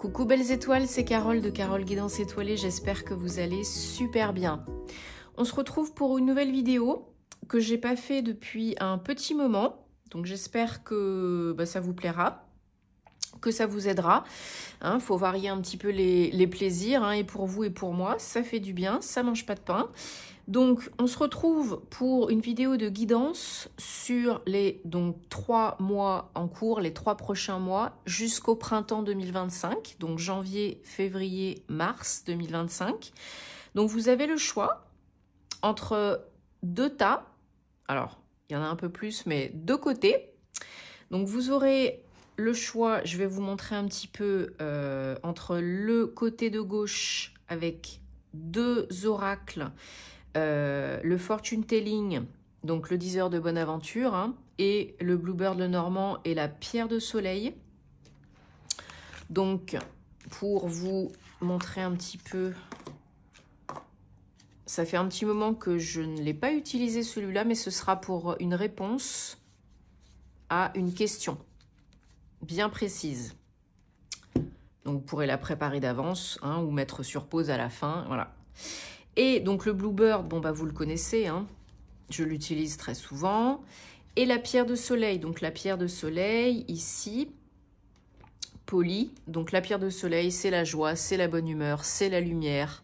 Coucou belles étoiles, c'est Carole de Carole Guidance Étoilée, j'espère que vous allez super bien. On se retrouve pour une nouvelle vidéo que j'ai pas fait depuis un petit moment, donc j'espère que ça vous plaira, que ça vous aidera. Faut varier un petit peu les plaisirs, et pour vous et pour moi, ça fait du bien, ça mange pas de pain. Donc, on se retrouve pour une vidéo de guidance sur les 3 mois en cours, les 3 prochains mois, jusqu'au printemps 2025, donc janvier, février, mars 2025. Donc, vous avez le choix entre 2 tas. Alors, il y en a un peu plus, mais 2 côtés. Donc, vous aurez le choix, je vais vous montrer un petit peu, entre le côté de gauche avec 2 oracles, le fortune telling, donc le 10 heures de bonne aventure, et le bluebird le normand et la pierre de soleil. Donc pour vous montrer un petit peu, ça fait un petit moment que je ne l'ai pas utilisé celui-là, mais ce sera pour une réponse à une question bien précise. Donc vous pourrez la préparer d'avance, ou mettre sur pause à la fin, voilà. Et donc le bluebird, vous le connaissez, je l'utilise très souvent. Et la pierre de soleil, donc la pierre de soleil ici, polie. Donc la pierre de soleil, c'est la joie, c'est la bonne humeur, c'est la lumière.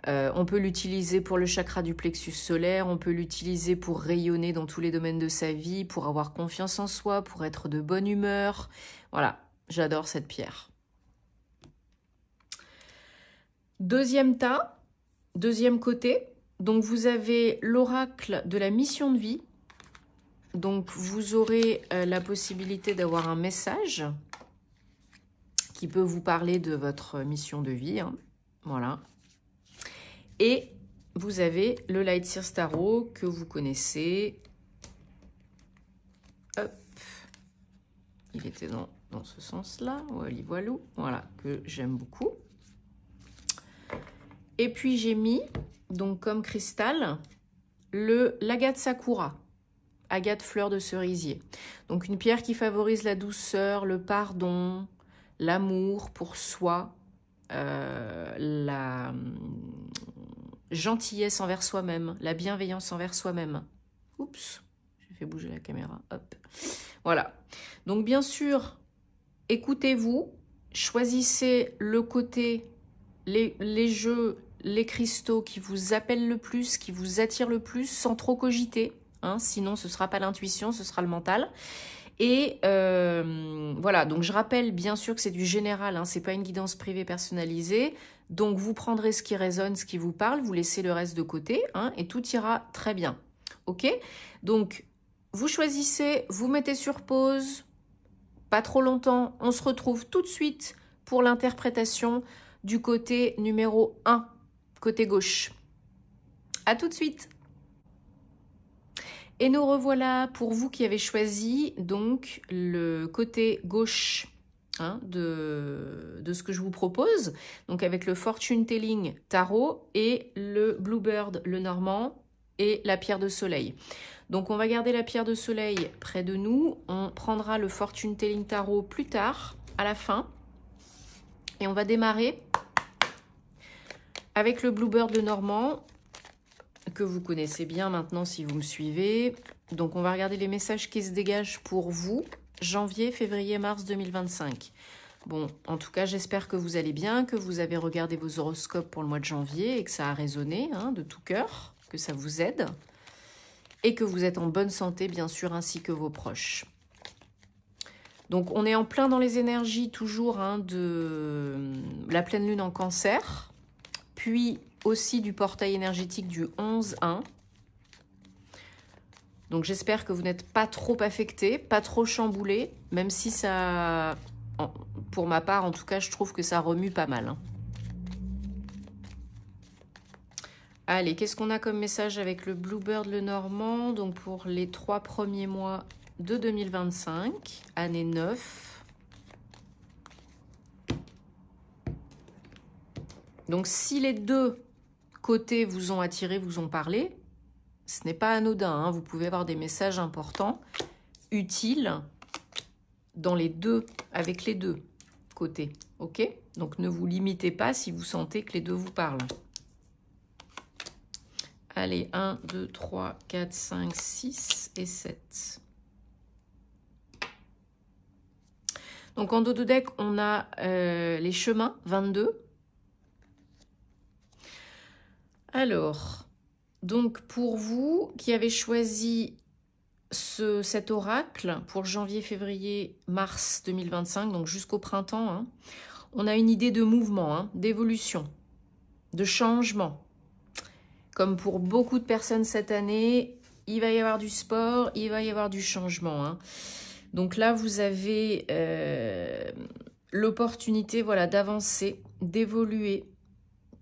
On peut l'utiliser pour le chakra du plexus solaire, on peut l'utiliser pour rayonner dans tous les domaines de sa vie, pour avoir confiance en soi, pour être de bonne humeur. Voilà, j'adore cette pierre. Deuxième tas. Deuxième côté, donc vous avez l'oracle de la mission de vie. Donc vous aurez la possibilité d'avoir un message qui peut vous parler de votre mission de vie. Voilà. Et vous avez le Light Seers Tarot que vous connaissez. Hop. Il était dans ce sens-là. Voilà, que j'aime beaucoup. Et puis j'ai mis, donc comme cristal, l'agate sakura, agate fleur de cerisier. Donc une pierre qui favorise la douceur, le pardon, l'amour pour soi, la gentillesse envers soi-même, la bienveillance envers soi-même. Oups, j'ai fait bouger la caméra, hop. Voilà. Donc bien sûr, écoutez-vous, choisissez le côté, les jeux, les cristaux qui vous appellent le plus, qui vous attirent le plus, sans trop cogiter. Sinon, ce ne sera pas l'intuition, ce sera le mental. Et voilà, donc je rappelle bien sûr que c'est du général, ce n'est pas une guidance privée personnalisée. Donc vous prendrez ce qui résonne, ce qui vous parle, vous laissez le reste de côté, et tout ira très bien. Ok? Donc vous choisissez, vous mettez sur pause, pas trop longtemps. On se retrouve tout de suite pour l'interprétation du côté numéro 1, côté gauche. À tout de suite. Et nous revoilà pour vous qui avez choisi donc le côté gauche de ce que je vous propose. Donc avec le Fortune Telling Tarot et le Bluebird le Normand et la pierre de soleil. Donc on va garder la pierre de soleil près de nous. On prendra le Fortune Telling Tarot plus tard, à la fin. Et on va démarrer avec le Bluebird le Normand, que vous connaissez bien maintenant si vous me suivez. Donc on va regarder les messages qui se dégagent pour vous, janvier, février, mars 2025. Bon, en tout cas, j'espère que vous allez bien, que vous avez regardé vos horoscopes pour le mois de janvier et que ça a résonné de tout cœur, que ça vous aide. Et que vous êtes en bonne santé, bien sûr, ainsi que vos proches. Donc on est en plein dans les énergies toujours de la pleine lune en cancer, puis aussi du portail énergétique du 11-1. Donc j'espère que vous n'êtes pas trop affecté, pas trop chamboulé, même si ça, pour ma part en tout cas, je trouve que ça remue pas mal. Allez, qu'est-ce qu'on a comme message avec le Bluebird le Normand? Donc pour les 3 premiers mois de 2025, année 9. Donc si les 2 côtés vous ont attiré, vous ont parlé, ce n'est pas anodin. Vous pouvez avoir des messages importants, utiles, avec les 2 côtés. Ok? Donc ne vous limitez pas si vous sentez que les deux vous parlent. Allez, 1, 2, 3, 4, 5, 6 et 7. Donc en dos de deck, on a les chemins, 22. Alors, donc pour vous qui avez choisi cet oracle pour janvier, février, mars 2025, donc jusqu'au printemps, hein, on a une idée de mouvement, hein, d'évolution, de changement. Comme pour beaucoup de personnes cette année, il va y avoir du sport, il va y avoir du changement. Hein. Donc là, vous avez l'opportunité, voilà, d'avancer, d'évoluer,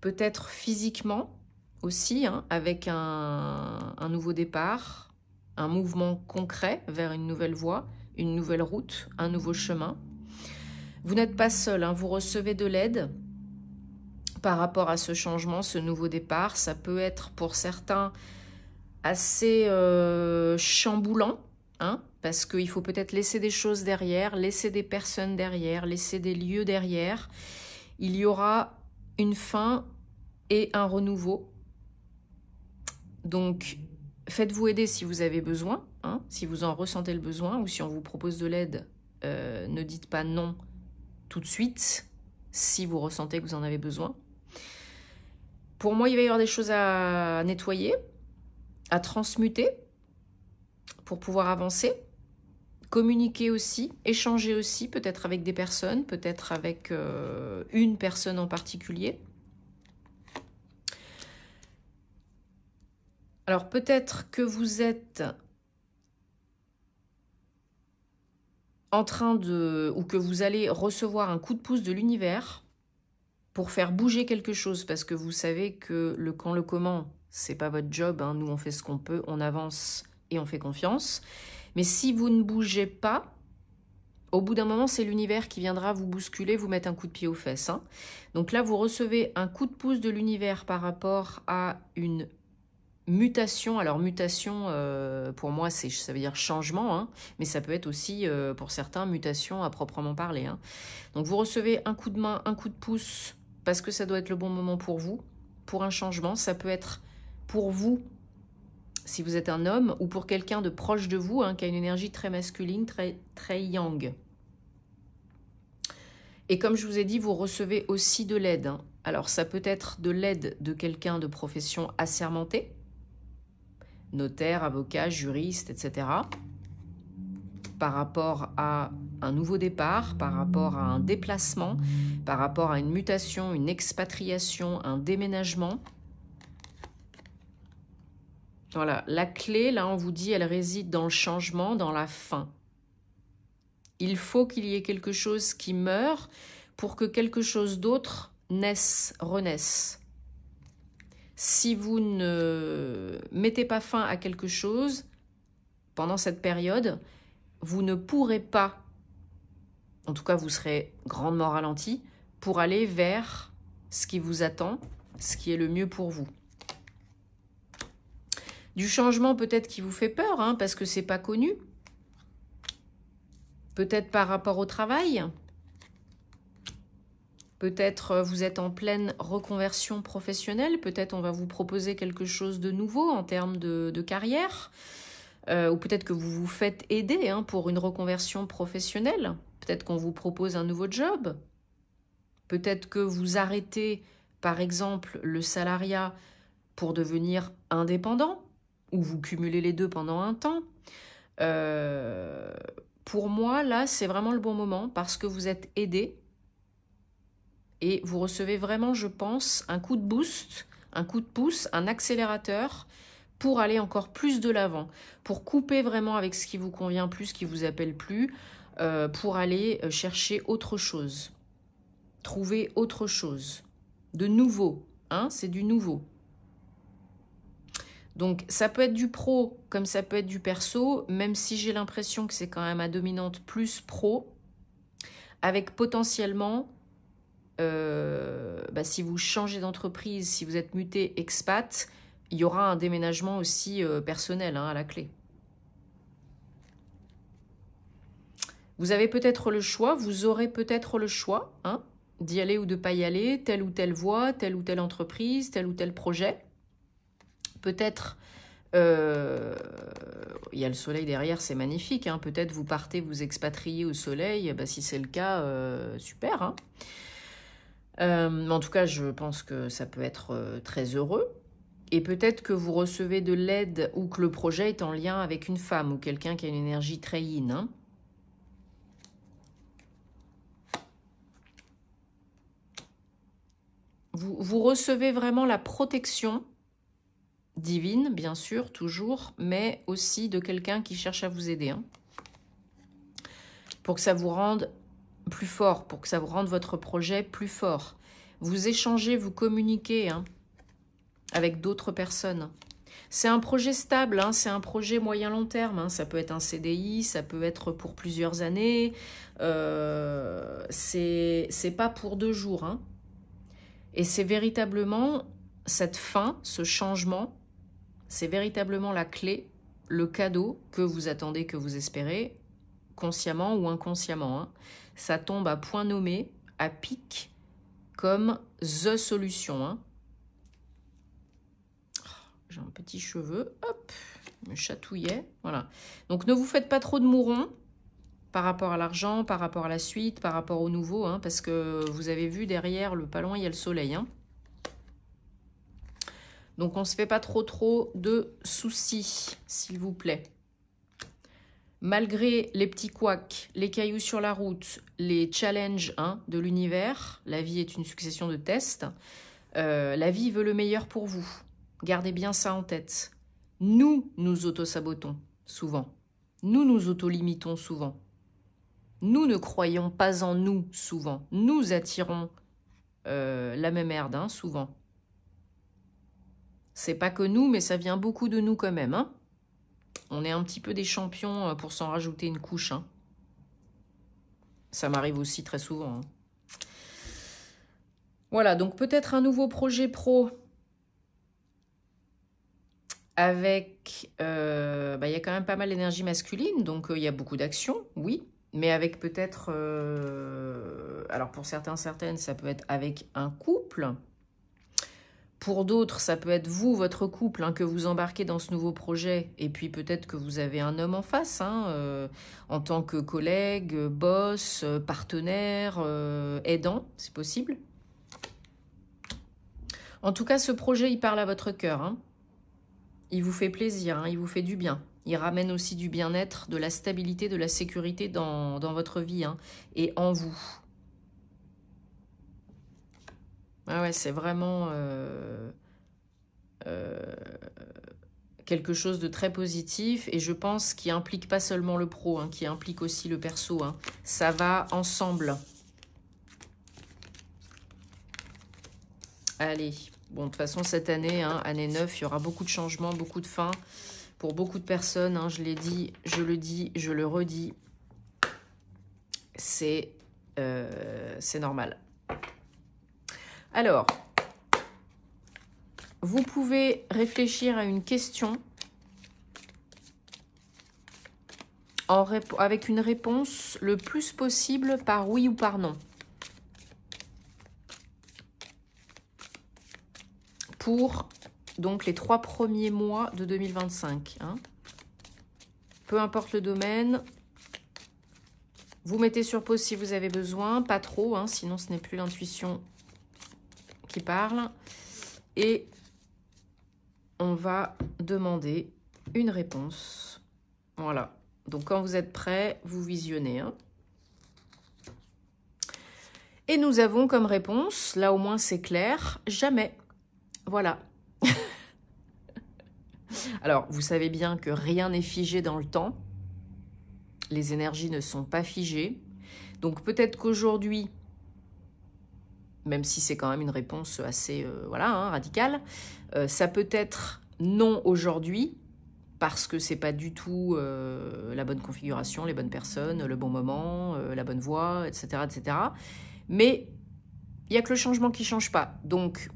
peut-être physiquement aussi, hein, avec un nouveau départ, un mouvement concret vers une nouvelle voie, une nouvelle route, un nouveau chemin. Vous n'êtes pas seul, hein, vous recevez de l'aide par rapport à ce changement, ce nouveau départ. Ça peut être pour certains assez chamboulant, hein, parce qu'il faut peut-être laisser des choses derrière, laisser des personnes derrière, laisser des lieux derrière. Il y aura une fin et un renouveau. Donc, faites-vous aider si vous avez besoin, hein, si vous en ressentez le besoin, ou si on vous propose de l'aide, ne dites pas non tout de suite, si vous ressentez que vous en avez besoin. Pour moi, il va y avoir des choses à nettoyer, à transmuter, pour pouvoir avancer. Communiquer aussi, échanger aussi, peut-être avec des personnes, peut-être avec une personne en particulier. Alors peut-être que vous êtes en train de, ou que vous allez recevoir un coup de pouce de l'univers pour faire bouger quelque chose, parce que vous savez que le quand, le comment, c'est pas votre job, hein. Nous on fait ce qu'on peut, on avance et on fait confiance. Mais si vous ne bougez pas, au bout d'un moment, c'est l'univers qui viendra vous bousculer, vous mettre un coup de pied aux fesses. Hein. Donc là, vous recevez un coup de pouce de l'univers par rapport à une mutation. Alors mutation, pour moi, ça veut dire changement, hein, mais ça peut être aussi, pour certains, mutation à proprement parler. Hein. Donc vous recevez un coup de main, un coup de pouce, parce que ça doit être le bon moment pour vous, pour un changement. Ça peut être pour vous, si vous êtes un homme, ou pour quelqu'un de proche de vous, hein, qui a une énergie très masculine, très yang. Et comme je vous ai dit, vous recevez aussi de l'aide. Hein. Alors ça peut être de l'aide de quelqu'un de profession assermentée, notaire, avocat, juriste, etc. Par rapport à un nouveau départ, par rapport à un déplacement, par rapport à une mutation, une expatriation, un déménagement. Voilà, la clé, là, on vous dit, elle réside dans le changement, dans la fin. Il faut qu'il y ait quelque chose qui meure pour que quelque chose d'autre naisse, renaisse. Si vous ne mettez pas fin à quelque chose pendant cette période, vous ne pourrez pas, en tout cas vous serez grandement ralenti, pour aller vers ce qui vous attend, ce qui est le mieux pour vous. Du changement peut-être qui vous fait peur, hein, parce que c'est pas connu. Peut-être par rapport au travail. Peut-être vous êtes en pleine reconversion professionnelle. Peut-être on va vous proposer quelque chose de nouveau en termes de carrière. Ou peut-être que vous vous faites aider, hein, pour une reconversion professionnelle. Peut-être qu'on vous propose un nouveau job. Peut-être que vous arrêtez, par exemple, le salariat pour devenir indépendant. Ou vous cumulez les deux pendant un temps. Pour moi, là, c'est vraiment le bon moment parce que vous êtes aidé et vous recevez vraiment, je pense, un coup de boost, un coup de pouce, un accélérateur pour aller encore plus de l'avant, pour couper vraiment avec ce qui vous convient plus, ce qui vous appelle plus, pour aller chercher autre chose, trouver autre chose, de nouveau, hein, c'est du nouveau. Donc ça peut être du pro comme ça peut être du perso, même si j'ai l'impression que c'est quand même à dominante plus pro, avec potentiellement, si vous changez d'entreprise, si vous êtes muté expat, il y aura un déménagement aussi personnel, hein, à la clé. Vous avez peut-être le choix, vous aurez peut-être le choix, hein, d'y aller ou de ne pas y aller, telle ou telle voie, telle ou telle entreprise, tel ou tel projet. Peut-être, il y a le soleil derrière, c'est magnifique, hein. Peut-être vous partez vous expatrier au soleil, bah, si c'est le cas, super, hein. Mais en tout cas, je pense que ça peut être très heureux. Et peut-être que vous recevez de l'aide ou que le projet est en lien avec une femme ou quelqu'un qui a une énergie très yin, hein. Vous recevez vraiment la protection divine, bien sûr, toujours, mais aussi de quelqu'un qui cherche à vous aider, hein, pour que ça vous rende plus fort, pour que ça vous rende votre projet plus fort. Vous échangez, vous communiquez, hein, avec d'autres personnes. C'est un projet stable, hein, c'est un projet moyen-long terme, hein, ça peut être un CDI, ça peut être pour plusieurs années, c'est pas pour 2 jours, hein. Et c'est véritablement cette fin, ce changement, c'est véritablement la clé, le cadeau que vous attendez, que vous espérez, consciemment ou inconsciemment, hein. Ça tombe à point nommé, à pic, comme the solution, hein. J'ai un petit cheveu, hop, me chatouillait, voilà. Donc ne vous faites pas trop de mourons par rapport à l'argent, par rapport à la suite, par rapport au nouveau, hein, parce que vous avez vu derrière, pas loin, il y a le soleil, hein. Donc on ne se fait pas trop de soucis, s'il vous plaît. Malgré les petits couacs, les cailloux sur la route, les challenges, hein, de l'univers, la vie est une succession de tests, la vie veut le meilleur pour vous. Gardez bien ça en tête. Nous nous auto-sabotons souvent. Nous nous auto-limitons souvent. Nous ne croyons pas en nous souvent. Nous attirons la même merde, hein, souvent. C'est pas que nous, mais ça vient beaucoup de nous quand même, hein. On est un petit peu des champions pour s'en rajouter une couche, hein. Ça m'arrive aussi très souvent, hein. Voilà, donc peut-être un nouveau projet pro avec... y a quand même pas mal d'énergie masculine, donc il y a beaucoup d'actions, oui. Mais avec peut-être... alors pour certains, certaines, ça peut être avec un couple. Pour d'autres, ça peut être vous, votre couple, hein, que vous embarquez dans ce nouveau projet. Et puis peut-être que vous avez un homme en face, hein, en tant que collègue, boss, partenaire, aidant, c'est possible. En tout cas, ce projet, il parle à votre cœur, hein. Il vous fait plaisir, hein, il vous fait du bien. Il ramène aussi du bien-être, de la stabilité, de la sécurité dans votre vie, hein, et en vous. Ah ouais, c'est vraiment quelque chose de très positif et je pense qui implique pas seulement le pro, hein, qui implique aussi le perso, hein. Ça va ensemble. Allez, bon, de toute façon, cette année, hein, année 9, il y aura beaucoup de changements, beaucoup de fins pour beaucoup de personnes, hein, je l'ai dit, je le dis, je le redis. C'est normal. Alors, vous pouvez réfléchir à une question avec une réponse le plus possible par oui ou par non. Pour donc les 3 premiers mois de 2025. Hein. Peu importe le domaine, vous mettez sur pause si vous avez besoin, pas trop, hein, sinon ce n'est plus l'intuition qui parle. Et on va demander une réponse. Voilà. Donc quand vous êtes prêts, vous visionnez. Hein. Et nous avons comme réponse, là au moins c'est clair, jamais. Voilà. Alors, vous savez bien que rien n'est figé dans le temps. Les énergies ne sont pas figées. Donc peut-être qu'aujourd'hui, même si c'est quand même une réponse assez voilà, hein, radicale, ça peut être non aujourd'hui, parce que c'est pas du tout la bonne configuration, les bonnes personnes, le bon moment, la bonne voie, etc. etc. Mais il n'y a que le changement qui ne change pas. Donc,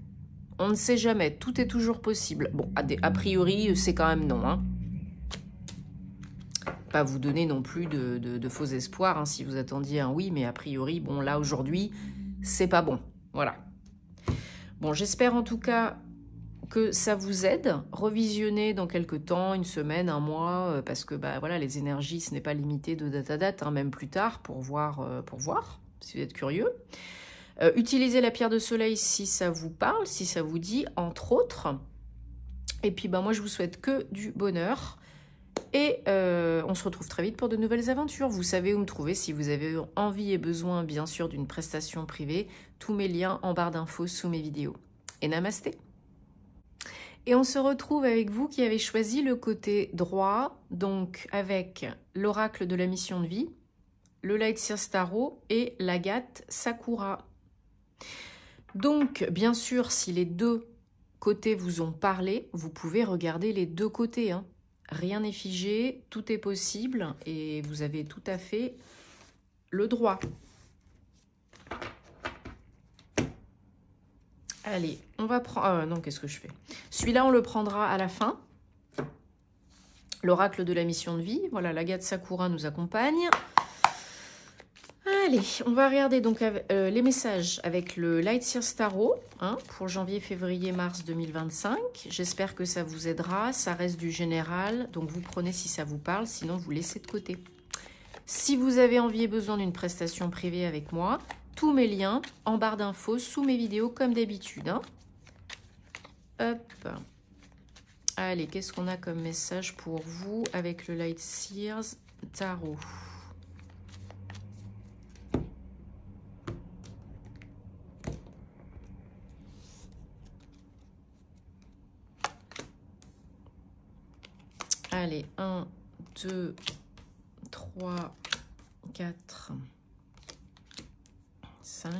on ne sait jamais, tout est toujours possible. Bon, a priori, c'est quand même non. Hein. Pas vous donner non plus de faux espoirs, hein, si vous attendiez un oui, mais a priori, bon, là, aujourd'hui, c'est pas bon. Voilà. Bon, j'espère en tout cas que ça vous aide. Revisionnez dans quelques temps, une semaine, un mois, parce que bah, voilà, les énergies, ce n'est pas limité de date à date, hein, même plus tard, pour voir, si vous êtes curieux. Utilisez la pierre de soleil si ça vous parle, si ça vous dit, entre autres. Et puis, bah, moi, je vous souhaite que du bonheur. Et on se retrouve très vite pour de nouvelles aventures. Vous savez où me trouver si vous avez envie et besoin, bien sûr, d'une prestation privée. Tous mes liens en barre d'infos sous mes vidéos. Et namasté. Et on se retrouve avec vous qui avez choisi le côté droit, donc avec l'oracle de la mission de vie, le Light Seers Tarot et l'Agate Sakura. Donc, bien sûr, si les deux côtés vous ont parlé, vous pouvez regarder les deux côtés, hein. Rien n'est figé, tout est possible et vous avez tout à fait le droit. Allez, on va prendre... non, qu'est-ce que je fais? Celui-là, on le prendra à la fin. L'oracle de la mission de vie. Voilà, l'Agate Sakura nous accompagne. Allez, on va regarder donc les messages avec le Light Seers Tarot, hein, pour janvier, février, mars 2025. J'espère que ça vous aidera. Ça reste du général, donc vous prenez si ça vous parle, sinon vous laissez de côté. Si vous avez envie et besoin d'une prestation privée avec moi, tous mes liens en barre d'infos sous mes vidéos comme d'habitude, hein. Hop. Allez, qu'est-ce qu'on a comme message pour vous avec le Light Seers Tarot? Allez, 1, 2, 3, 4, 5,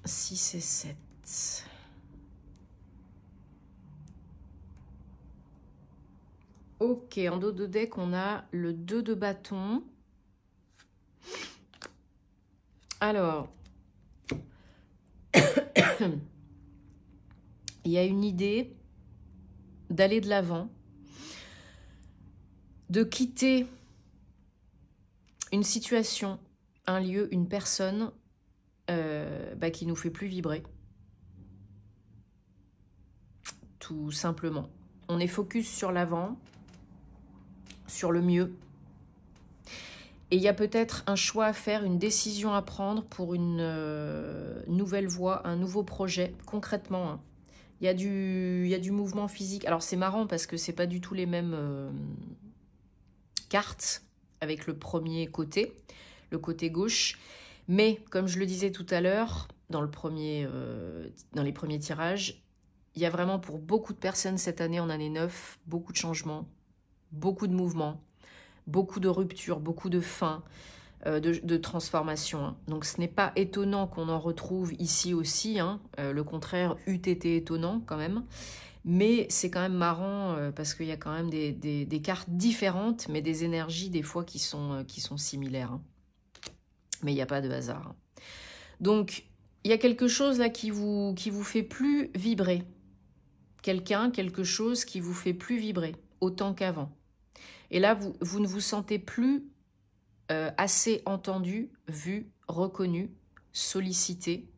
6 et 7. Ok, en dos de deck, on a le 2 de bâton. Alors, il y a une idée d'aller de l'avant, de quitter une situation, un lieu, une personne qui nous fait plus vibrer. Tout simplement. On est focus sur l'avant, sur le mieux. Et il y a peut-être un choix à faire, une décision à prendre pour une nouvelle voie, un nouveau projet, concrètement, hein. Il y a du mouvement physique. Alors, c'est marrant parce que c'est pas du tout les mêmes cartes avec le premier côté, le côté gauche. Mais, comme je le disais tout à l'heure, dans les premiers tirages, il y a vraiment pour beaucoup de personnes cette année, en année 9, beaucoup de changements, beaucoup de mouvements, beaucoup de ruptures, beaucoup de fins, de transformation, hein. Donc ce n'est pas étonnant qu'on en retrouve ici aussi, hein. Le contraire eût été étonnant quand même, mais c'est quand même marrant parce qu'il y a quand même des cartes différentes, mais des énergies des fois qui sont similaires, hein. Mais il n'y a pas de hasard, hein. Donc il y a quelque chose là qui vous fait plus vibrer, quelque chose qui vous fait plus vibrer autant qu'avant. Et là vous ne vous sentez plus assez entendu, vu, reconnu, sollicité.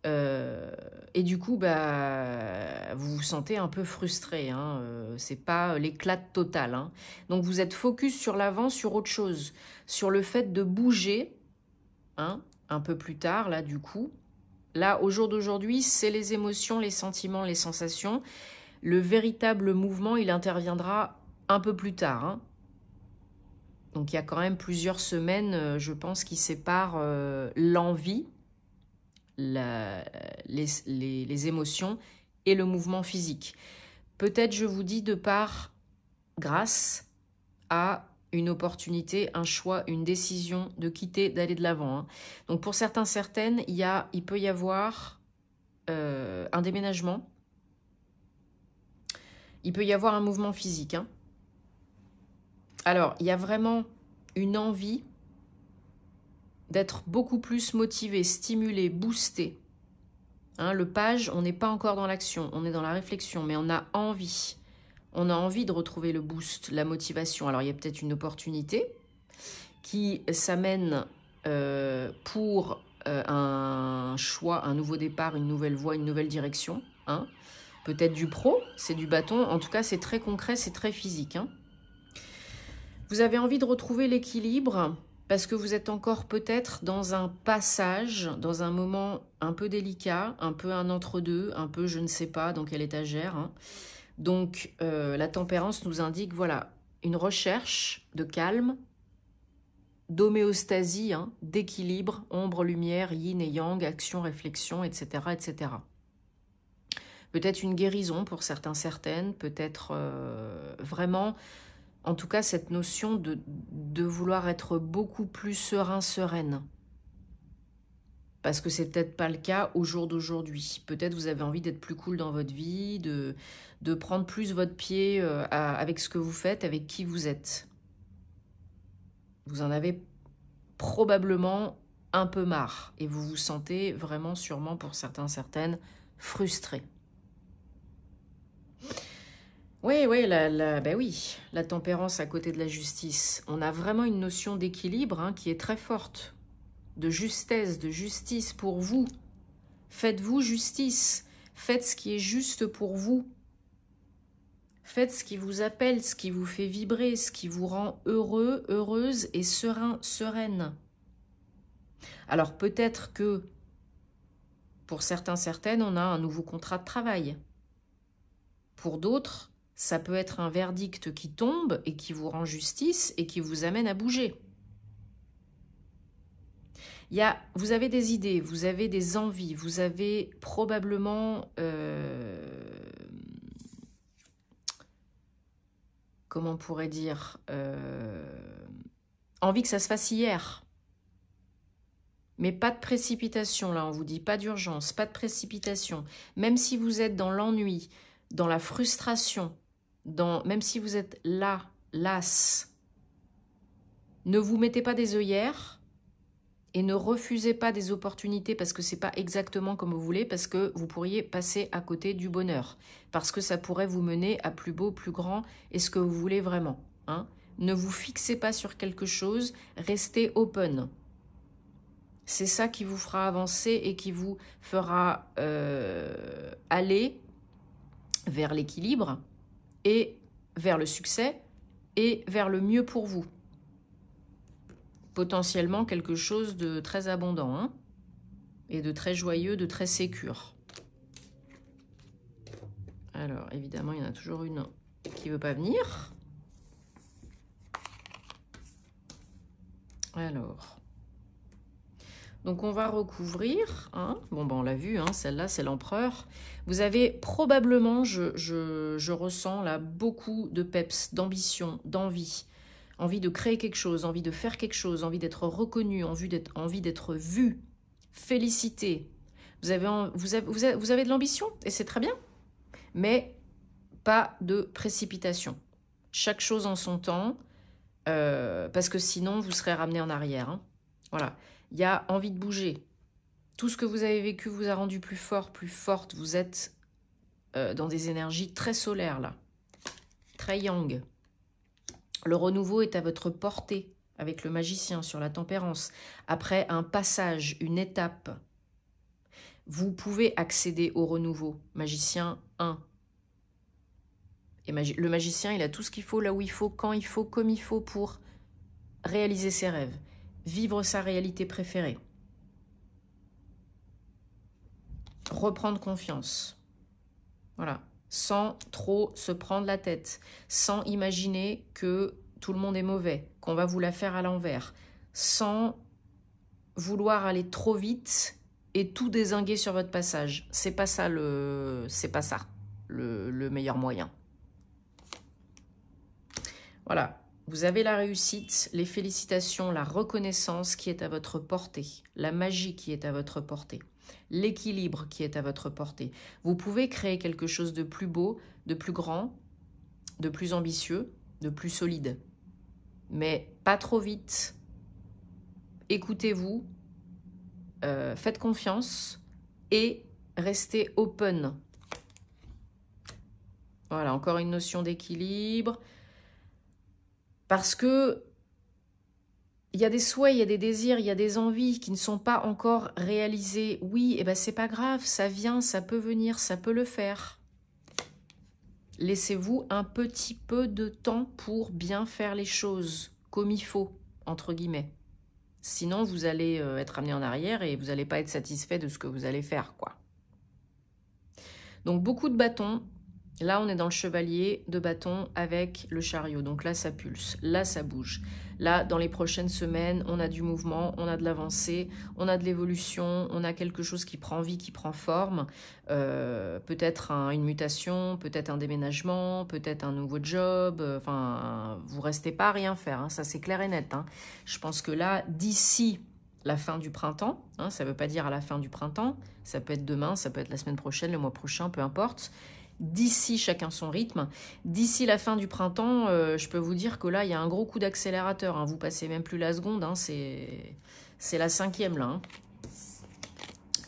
Et du coup, bah, vous vous sentez un peu frustré, hein. C'est pas l'éclat total, hein. Donc vous êtes focus sur l'avant, sur autre chose, sur le fait de bouger, hein, un peu plus tard, là, du coup. Là, au jour d'aujourd'hui, c'est les émotions, les sentiments, les sensations. Le véritable mouvement, il interviendra un peu plus tard, hein. Donc, il y a quand même plusieurs semaines, je pense, qui séparent l'envie, les émotions et le mouvement physique. Peut-être, je vous dis, grâce à une opportunité, un choix, une décision de quitter, d'aller de l'avant, hein. Donc, pour certains, certaines, il peut y avoir un déménagement. Il peut y avoir un mouvement physique, hein. Alors, il y a vraiment une envie d'être beaucoup plus motivé, stimulé, boosté, hein. Le page, on n'est pas encore dans l'action, on est dans la réflexion, mais on a envie. On a envie de retrouver le boost, la motivation. Alors, il y a peut-être une opportunité qui s'amène pour un choix, un nouveau départ, une nouvelle voie, une nouvelle direction. Hein. Peut-être du pro, c'est du bâton. En tout cas, c'est très concret, c'est très physique. Hein. Vous avez envie de retrouver l'équilibre parce que vous êtes encore peut-être dans un passage, dans un moment un peu délicat, un peu un entre-deux, un peu je ne sais pas dans quelle étagère. Hein. Donc, la tempérance nous indique, voilà, une recherche de calme, d'homéostasie, hein, d'équilibre, ombre, lumière, yin et yang, action, réflexion, etc. etc. Peut-être une guérison pour certains, certaines, peut-être vraiment, en tout cas, cette notion de vouloir être beaucoup plus serein, sereine. Parce que c'est peut-être pas le cas au jour d'aujourd'hui. Peut-être vous avez envie d'être plus cool dans votre vie, de prendre plus votre pied avec ce que vous faites, avec qui vous êtes. Vous en avez probablement un peu marre et vous vous sentez vraiment, sûrement pour certains, certaines, frustrés. Oui, ben oui, la tempérance à côté de la justice. On a vraiment une notion d'équilibre hein, qui est très forte, de justesse, de justice pour vous. Faites-vous justice, faites ce qui est juste pour vous. Faites ce qui vous appelle, ce qui vous fait vibrer, ce qui vous rend heureux, heureuse et serein, sereine. Alors peut-être que pour certains, certaines, on a un nouveau contrat de travail. Pour d'autres, ça peut être un verdict qui tombe et qui vous rend justice et qui vous amène à bouger. Vous avez des idées, vous avez des envies, vous avez probablement... comment on pourrait dire, envie que ça se fasse hier. Mais pas de précipitation, là, on vous dit pas d'urgence, pas de précipitation. Même si vous êtes dans l'ennui, dans la frustration, même si vous êtes là, las, ne vous mettez pas des œillères et ne refusez pas des opportunités parce que c'est pas exactement comme vous voulez, parce que vous pourriez passer à côté du bonheur, parce que ça pourrait vous mener à plus beau, plus grand, et ce que vous voulez vraiment. Hein. Ne vous fixez pas sur quelque chose, restez open. C'est ça qui vous fera avancer et qui vous fera aller vers l'équilibre et vers le succès et vers le mieux pour vous. Potentiellement quelque chose de très abondant hein, et de très joyeux, de très sécure. Alors, évidemment, il y en a toujours une qui ne veut pas venir. Alors, donc on va recouvrir. Hein. Bon, ben on l'a vu, hein, celle-là, c'est l'empereur. Vous avez probablement, je ressens là, beaucoup de peps, d'ambition, d'envie. Envie de créer quelque chose, envie de faire quelque chose, envie d'être reconnu, envie d'être vu, félicité. Vous avez de l'ambition et c'est très bien, mais pas de précipitation. Chaque chose en son temps, parce que sinon vous serez ramené en arrière. Hein. Voilà, il y a envie de bouger. Tout ce que vous avez vécu vous a rendu plus fort, plus forte. Vous êtes dans des énergies très solaires là, très yang. Le renouveau est à votre portée avec le magicien sur la tempérance. Après un passage, une étape, vous pouvez accéder au renouveau. Magicien 1. Et le magicien, il a tout ce qu'il faut, là où il faut, quand il faut, comme il faut pour réaliser ses rêves, vivre sa réalité préférée. Reprendre confiance. Voilà. Sans trop se prendre la tête, sans imaginer que tout le monde est mauvais, qu'on va vous la faire à l'envers, sans vouloir aller trop vite et tout dézinguer sur votre passage. C'est pas ça le meilleur moyen. Voilà, vous avez la réussite, les félicitations, la reconnaissance qui est à votre portée, la magie qui est à votre portée. L'équilibre qui est à votre portée. Vous pouvez créer quelque chose de plus beau, de plus grand, de plus ambitieux, de plus solide. Mais pas trop vite. Écoutez-vous, faites confiance et restez open. Voilà, encore une notion d'équilibre. Parce que il y a des souhaits, il y a des désirs, il y a des envies qui ne sont pas encore réalisées. Oui, et ben c'est pas grave, ça vient, ça peut venir, ça peut le faire. Laissez-vous un petit peu de temps pour bien faire les choses comme il faut, entre guillemets. Sinon, vous allez être amené en arrière et vous n'allez pas être satisfait de ce que vous allez faire, quoi. Donc, beaucoup de bâtons. Là, on est dans le chevalier de bâton avec le chariot. Donc là, ça pulse. Là, ça bouge. Là, dans les prochaines semaines, on a du mouvement, on a de l'avancée, on a de l'évolution, on a quelque chose qui prend vie, qui prend forme. Peut-être une mutation, peut-être un déménagement, peut-être un nouveau job. Enfin, vous restez pas à rien faire. Hein, ça, c'est clair et net. Hein. Je pense que là, d'ici la fin du printemps, hein, ça ne veut pas dire à la fin du printemps, ça peut être demain, ça peut être la semaine prochaine, le mois prochain, peu importe. D'ici, chacun son rythme. D'ici la fin du printemps, je peux vous dire que là, il y a un gros coup d'accélérateur. Hein. Vous passez même plus la seconde. Hein. C'est la 5e là. Hein.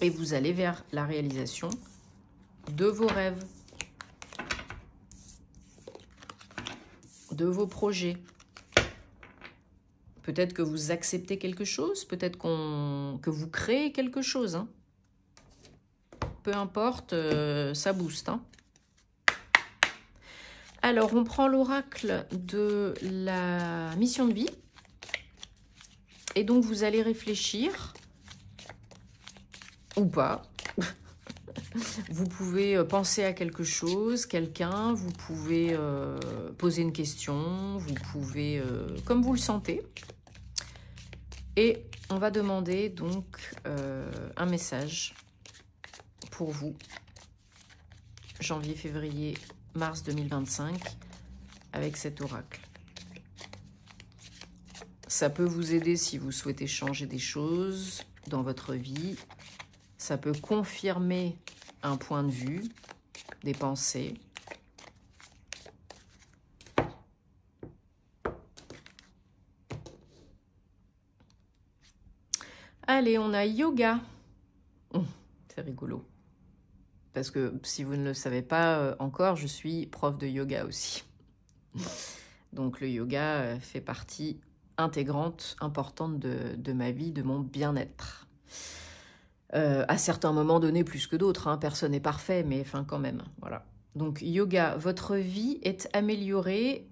Et vous allez vers la réalisation de vos rêves, de vos projets. Peut-être que vous acceptez quelque chose. Peut-être que vous créez quelque chose. Hein. Peu importe, ça booste. Hein. Alors, on prend l'oracle de la mission de vie. Et donc, vous allez réfléchir, ou pas. Vous pouvez penser à quelque chose, quelqu'un. Vous pouvez poser une question. Vous pouvez, comme vous le sentez. Et on va demander donc un message pour vous. Janvier, février, mars 2025 avec cet oracle. Ça peut vous aider si vous souhaitez changer des choses dans votre vie. Ça peut confirmer un point de vue, des pensées. Allez, on a yoga. C'est rigolo. Parce que si vous ne le savez pas encore, je suis prof de yoga aussi. Donc le yoga fait partie intégrante, importante de ma vie, de mon bien-être. À certains moments donnés plus que d'autres, hein, personne n'est parfait, mais enfin quand même, voilà. Donc yoga, votre vie est améliorée,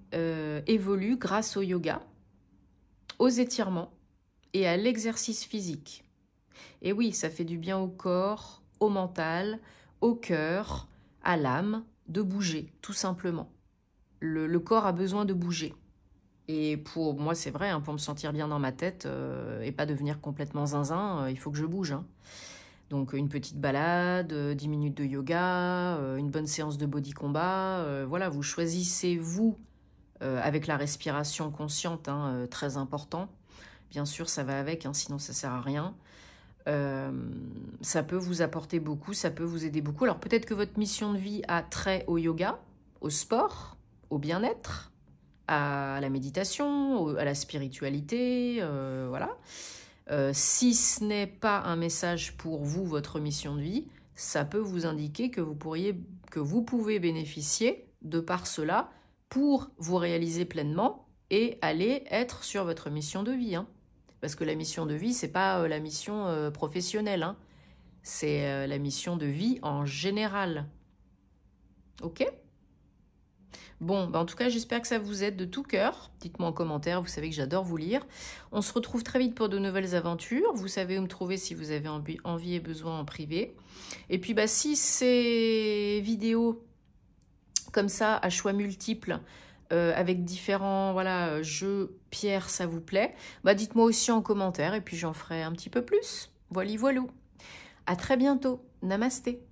évolue grâce au yoga, aux étirements et à l'exercice physique. Et oui, ça fait du bien au corps, au mental, au cœur, à l'âme, de bouger, tout simplement. Le corps a besoin de bouger. Et pour moi, c'est vrai, hein, pour me sentir bien dans ma tête et pas devenir complètement zinzin, il faut que je bouge. Hein. Donc une petite balade, 10 minutes de yoga, une bonne séance de body combat. Voilà, vous choisissez vous avec la respiration consciente, hein, très important. Bien sûr, ça va avec, hein, sinon ça sert à rien. Ça peut vous apporter beaucoup, ça peut vous aider beaucoup. Alors peut-être que votre mission de vie a trait au yoga, au sport, au bien-être, à la méditation, à la spiritualité, voilà. Si ce n'est pas un message pour vous, votre mission de vie, ça peut vous indiquer que vous pouvez bénéficier de par cela pour vous réaliser pleinement et aller être sur votre mission de vie. Hein. Parce que la mission de vie, c'est pas la mission professionnelle, hein. C'est la mission de vie en général. Ok ? Bon, bah en tout cas, j'espère que ça vous aide de tout cœur. Dites-moi en commentaire, vous savez que j'adore vous lire. On se retrouve très vite pour de nouvelles aventures. Vous savez où me trouver si vous avez envie et besoin en privé. Et puis, bah, si ces vidéos comme ça, à choix multiples, avec différents jeux pierres, ça vous plaît, bah dites-moi aussi en commentaire et puis j'en ferai un petit peu plus. Voilà, voilou. À très bientôt. Namasté.